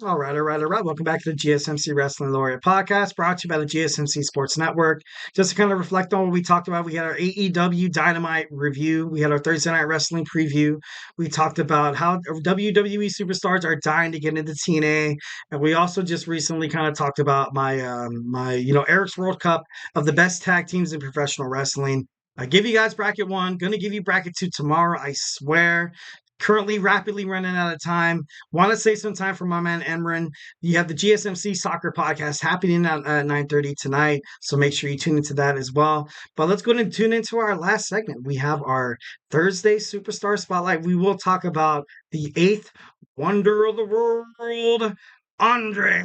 All right. Welcome back to the GSMC Wrestling Laureate Podcast, brought to you by the GSMC Sports Network. Just to kind of reflect on what we talked about, we had our AEW Dynamite review. We had our Thursday Night Wrestling preview. We talked about how WWE superstars are dying to get into TNA, and we also just recently kind of talked about my Eric's World Cup of the best tag teams in professional wrestling. I give you guys bracket one. Going to give you bracket two tomorrow. I swear. Currently, rapidly running out of time. Want to save some time for my man Emran. You have the GSMC Soccer Podcast happening at 9:30 tonight, so make sure you tune into that as well. But let's go ahead and tune into our last segment. We have our Thursday Superstar Spotlight. We will talk about the eighth wonder of the world, Andre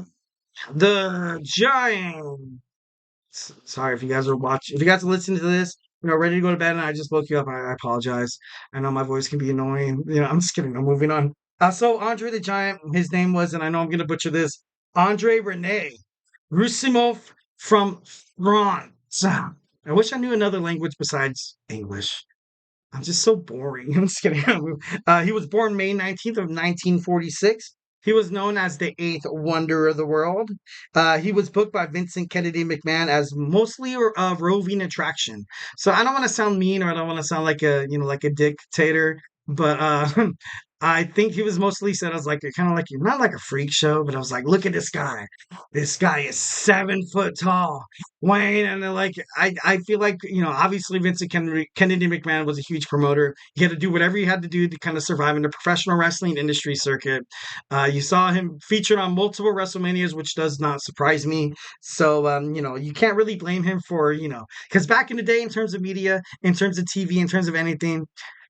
the Giant. Sorry if you guys are watching. If you guys are listening to this, ready to go to bed, and I just woke you up. I apologize. I know my voice can be annoying. I'm just kidding. I'm moving on. So Andre the Giant, his name was, and I know I'm gonna butcher this, Andre Rene Roussimoff from France. I wish I knew another language besides English. I'm just so boring. I'm just kidding. He was born May 19th of 1946. He was known as the eighth wonder of the world. He was booked by Vincent Kennedy McMahon as mostly a roving attraction. So I don't want to sound mean, or I don't want to sound like like a dictator, but I think he was mostly said as like a kind of like not like a freak show, but I was like, look at this guy. This guy is 7 foot tall. Wayne, and then like I feel like obviously Vincent Kennedy McMahon was a huge promoter. He had to do whatever he had to do to kind of survive in the professional wrestling industry circuit. You saw him featured on multiple WrestleManias, which does not surprise me. So you can't really blame him for because back in the day, in terms of media, in terms of TV, in terms of anything,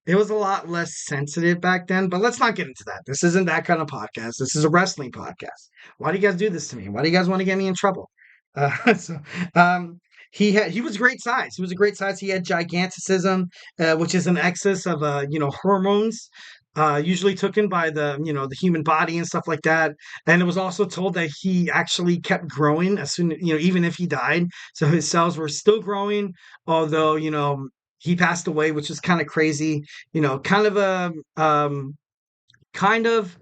it was a lot less sensitive back then. But let's not get into that. This isn't that kind of podcast. This is a wrestling podcast. Why do you guys do this to me? Why do you guys want to get me in trouble? So um, he was great size. He was a great size. He had giganticism, which is an excess of hormones. Usually taken by the human body and stuff like that, and it was also told that he actually kept growing as soon even if he died, so his cells were still growing, although he passed away, which is kind of crazy. Kind of kind of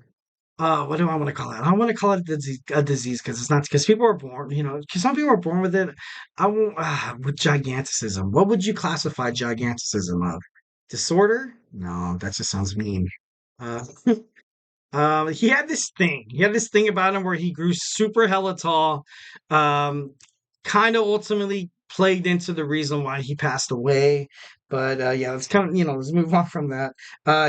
what do I want to call it? I don't want to call it a disease because it's not, because people are born, because some people are born with it. I won't, with giganticism. What would you classify giganticism of? Disorder? No, that just sounds mean. Uh, he had this thing. He had this thing about him where he grew super hella tall. Um, Kind of ultimately played into the reason why he passed away. But yeah, let's kind of let's move on from that.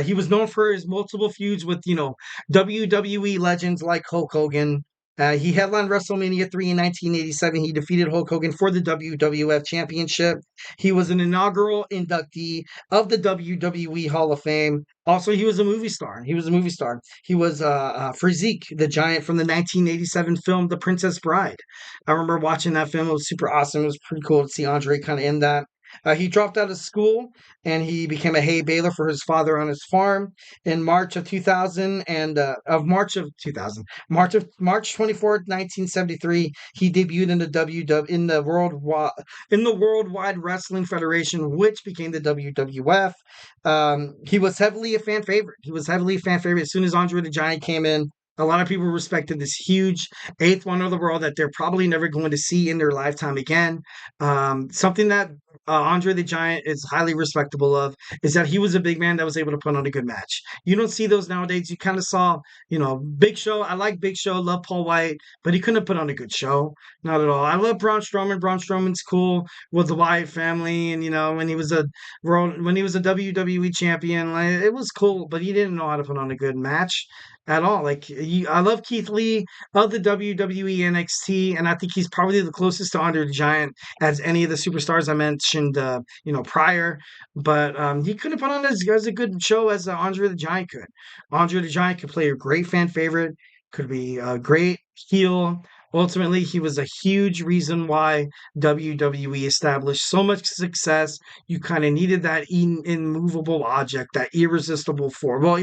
He was known for his multiple feuds with WWE legends like Hulk Hogan. He headlined WrestleMania 3 in 1987. He defeated Hulk Hogan for the WWF Championship. He was an inaugural inductee of the WWE Hall of Fame. Also, he was a movie star. He was a movie star. He was Frizik, the giant from the 1987 film The Princess Bride. I remember watching that film. It was super awesome. It was pretty cool to see Andre kind of in that. He dropped out of school and he became a hay baler for his father on his farm in March of 2000 and of March of 2000. March 24th, 1973, he debuted in the in the Worldwide Wrestling Federation, which became the WWF. He was heavily a fan favorite. He was heavily a fan favorite as soon as Andre the Giant came in. A lot of people respected this huge eighth wonder of the world that they're probably never going to see in their lifetime again. Something that Andre the Giant is highly respectable of is that he was a big man that was able to put on a good match. You don't see those nowadays. You kind of saw, Big Show. I like Big Show, love Paul White, but he couldn't have put on a good show. Not at all. I love Braun Strowman. Braun Strowman's cool with the Wyatt family, and when he was a WWE champion, like, it was cool, but he didn't know how to put on a good match at all. I love Keith Lee of the WWE NXT, and I think he's probably the closest to Andre the Giant as any of the superstars I mentioned, prior. But he couldn't put on as a good show as Andre the Giant could. Andre the Giant could play a great fan favorite, could be a great heel. Ultimately, he was a huge reason why WWE established so much success. You kind of needed that immovable object, that irresistible force. Well,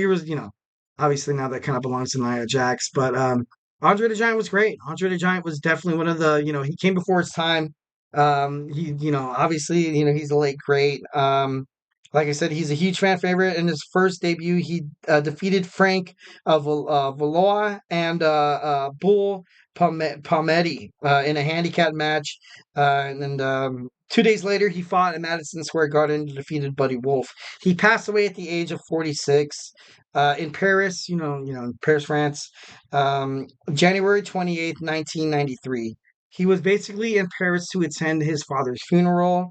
obviously now that kind of belongs to Nia Jax, but Andre the Giant was great. Andre the Giant was definitely one of the, he came before his time. He, obviously, he's a late great. Like I said, he's a huge fan favorite. In his first debut, he defeated Frank Valois and Bull Palmetti in a handicap match. And 2 days later, he fought at Madison Square Garden and defeated Buddy Wolf. He passed away at the age of 46 in Paris, in Paris, France, January 28th, 1993. He was basically in Paris to attend his father's funeral.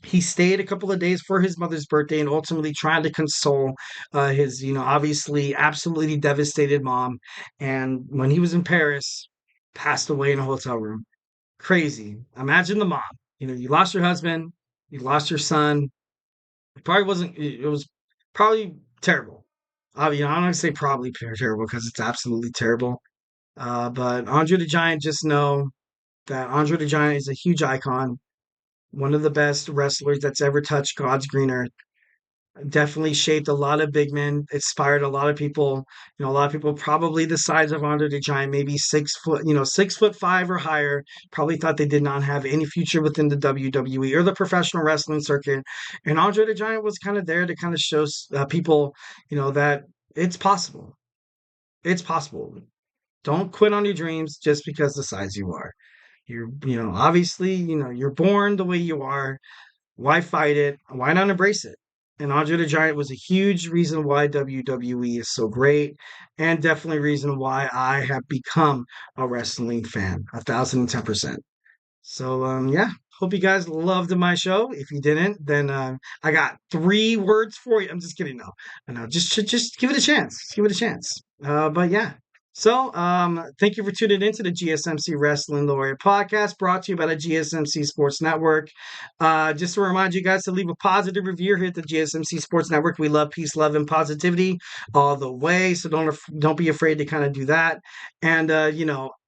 He stayed a couple of days for his mother's birthday and ultimately tried to console his, obviously absolutely devastated mom. And when he was in Paris, passed away in a hotel room. Crazy. Imagine the mom. You lost your husband, you lost your son. It probably wasn't. It was probably terrible. I'm not gonna say probably terrible because it's absolutely terrible. But Andre the Giant, just know that Andre the Giant is a huge icon, one of the best wrestlers that's ever touched God's green earth. Definitely shaped a lot of big men, inspired a lot of people. A lot of people probably the size of Andre the Giant, maybe 6 foot, 6'5" or higher, probably thought they did not have any future within the WWE or the professional wrestling circuit. And Andre the Giant was kind of there to kind of show people, that it's possible. It's possible. Don't quit on your dreams just because the size you are. Obviously, you're born the way you are. Why fight it? Why not embrace it? And Andre the Giant was a huge reason why WWE is so great, and definitely reason why I have become a wrestling fan, 1,010%. So yeah, hope you guys loved my show. If you didn't, then I got 3 words for you. I'm just kidding, no, no, just give it a chance. Give it a chance. But yeah. So, thank you for tuning into the GSMC Wrestling Laureate Podcast, brought to you by the GSMC Sports Network. Just to remind you guys to leave a positive review here at the GSMC Sports Network. We love peace, love, and positivity all the way. So don't be afraid to kind of do that. And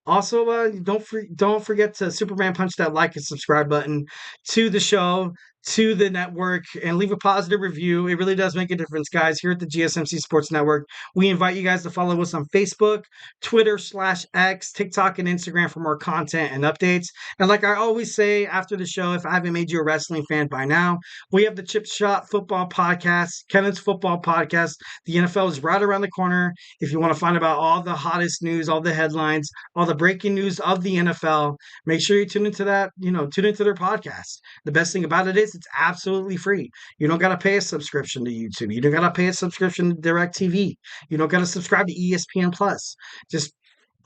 also, don't forget to Superman punch that like and subscribe button to the show, to the network, and leave a positive review. It really does make a difference, guys. Here at the GSMC Sports Network, we invite you guys to follow us on Facebook, Twitter/X, TikTok, and Instagram for more content and updates. And like I always say after the show, if I haven't made you a wrestling fan by now, we have the Chip Shot Football Podcast, Kevin's Football Podcast. The NFL is right around the corner. If you want to find about all the hottest news, all the headlines, all the breaking news of the NFL, make sure you tune into that, tune into their podcast. The best thing about it is it's absolutely free. You don't got to pay a subscription to YouTube. You don't got to pay a subscription to DirecTV. You don't got to subscribe to ESPN Plus. Just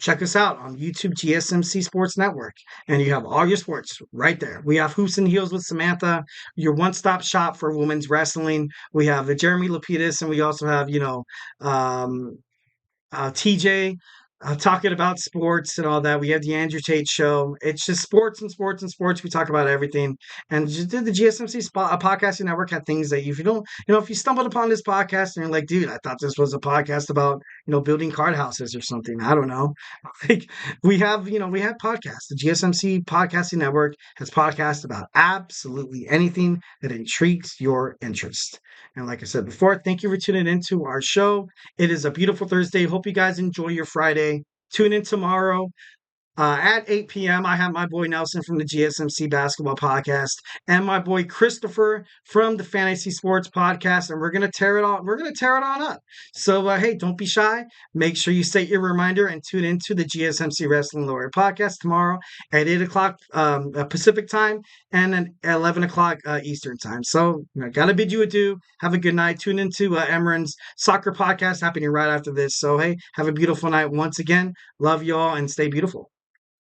check us out on YouTube, GSMC Sports Network, and you have all your sports right there. We have Hoops and Heels with Samantha, your one-stop shop for women's wrestling. We have the Jeremy Lapidus, and we also have, TJ talking about sports and all that. We have the Andrew Tate show. It's just sports and sports and sports. We talk about everything. And just did the GSMC podcasting network had things that if you don't, if you stumbled upon this podcast and you're like, dude, I thought this was a podcast about, building card houses or something. I don't know. Like we have podcasts. The GSMC podcasting network has podcasts about absolutely anything that intrigues your interest. And like I said before, thank you for tuning into our show. It is a beautiful Thursday. Hope you guys enjoy your Friday. Tune in tomorrow at 8 p.m. I have my boy Nelson from the GSMC Basketball Podcast and my boy Christopher from the Fantasy Sports Podcast, and we're gonna tear it all. We're gonna tear it on up. So hey, don't be shy. Make sure you set your reminder and tune into the GSMC Wrestling Laureate Podcast tomorrow at 8 o'clock Pacific time and then 11 o'clock Eastern time. So gotta bid you adieu. Have a good night. Tune into Emran's Soccer Podcast happening right after this. So hey, have a beautiful night once again. Love you all and stay beautiful.